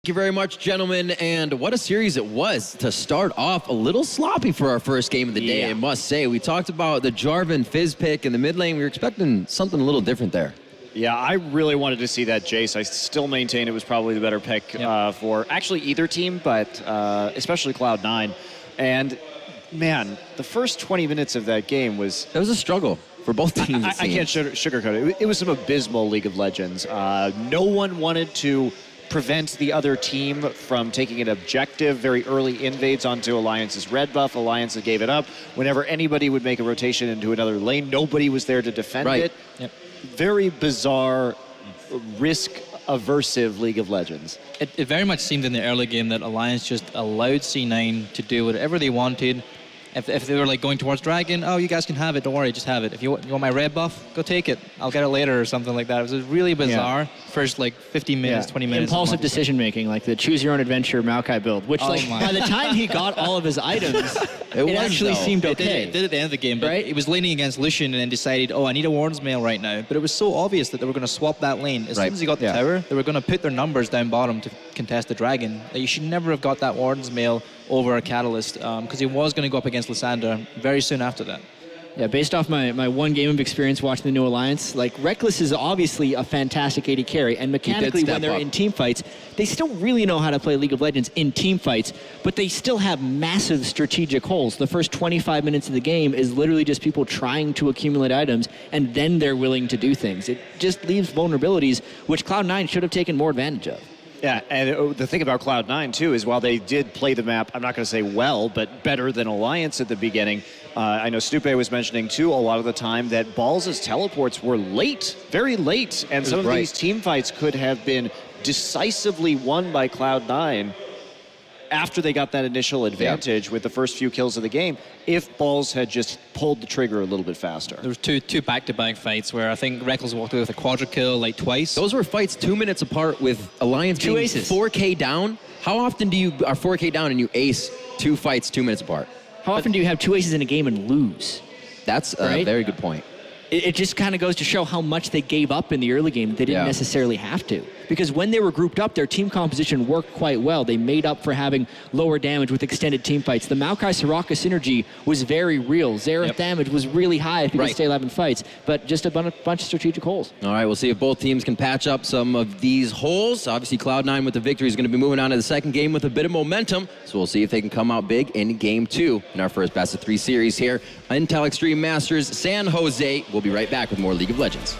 Thank you very much, gentlemen, and what a series it was to start off. A little sloppy for our first game of the day, I must say. We talked about the Jarvan Fizz pick in the mid lane. We were expecting something a little different there. Yeah, I really wanted to see that Jace. I still maintain it was probably the better pick for actually either team, but especially Cloud9. And, man, the first 20 minutes of that game was... It was a struggle for both teams. I can't sugarcoat it. It was some abysmal League of Legends. No one wanted to prevent the other team from taking an objective, very early invades onto Alliance's red buff. Alliance gave it up. Whenever anybody would make a rotation into another lane, nobody was there to defend it. Yep. Very bizarre, risk-aversive League of Legends. It very much seemed in the early game that Alliance just allowed C9 to do whatever they wanted. If they were like going towards Dragon, oh, you guys can have it, don't worry, just have it. If you want my red buff, go take it. I'll get it later or something like that. It was really bizarre. First like 15 minutes, 20 minutes. Impulsive decision making, like the choose your own adventure Maokai build, which by the time he got all of his items, it actually seemed okay. It did at the end of the game, but he was laning against Lucian and then decided, oh, I need a Warden's Mail right now. But it was so obvious that they were going to swap that lane. As soon as he got the tower, they were going to put their numbers down bottom to contest the Dragon. That you should never have got that Warden's Mail over a Catalyst, because he was going to go up against Lysandra very soon after that. Yeah, based off my one game of experience watching the new Alliance, like, Reckless is obviously a fantastic AD carry, and mechanically when they're in team fights, they still really know how to play League of Legends in team fights, but they still have massive strategic holes. The first 25 minutes of the game is literally just people trying to accumulate items, and then they're willing to do things. It just leaves vulnerabilities, which Cloud9 should have taken more advantage of. Yeah, and the thing about Cloud9, too, is while they did play the map, I'm not going to say well, but better than Alliance at the beginning, I know Stupe was mentioning, too, a lot of the time that Balls' teleports were late, very late, and some of these team fights could have been decisively won by Cloud9 after they got that initial advantage with the first few kills of the game, if Balls had just pulled the trigger a little bit faster. There was two back-to-back fights where I think Reckless walked away with a quadra kill like twice. Those were fights 2 minutes apart with Alliance being 4K down. How often do you are 4K down and you ace 2 fights 2 minutes apart? How often do you have 2 aces in a game and lose? That's a very good point. It just kind of goes to show how much they gave up in the early game. They didn't necessarily have to. Because when they were grouped up, their team composition worked quite well. They made up for having lower damage with extended team fights. The Maokai-Soraka synergy was very real. Xerath damage was really high if you could stay alive in fights, but just a bunch of strategic holes. All right, we'll see if both teams can patch up some of these holes. Obviously, Cloud9 with the victory is going to be moving on to the second game with a bit of momentum, so we'll see if they can come out big in Game 2 in our first best-of-3 series here. Intel Extreme Masters San Jose. We'll be right back with more League of Legends.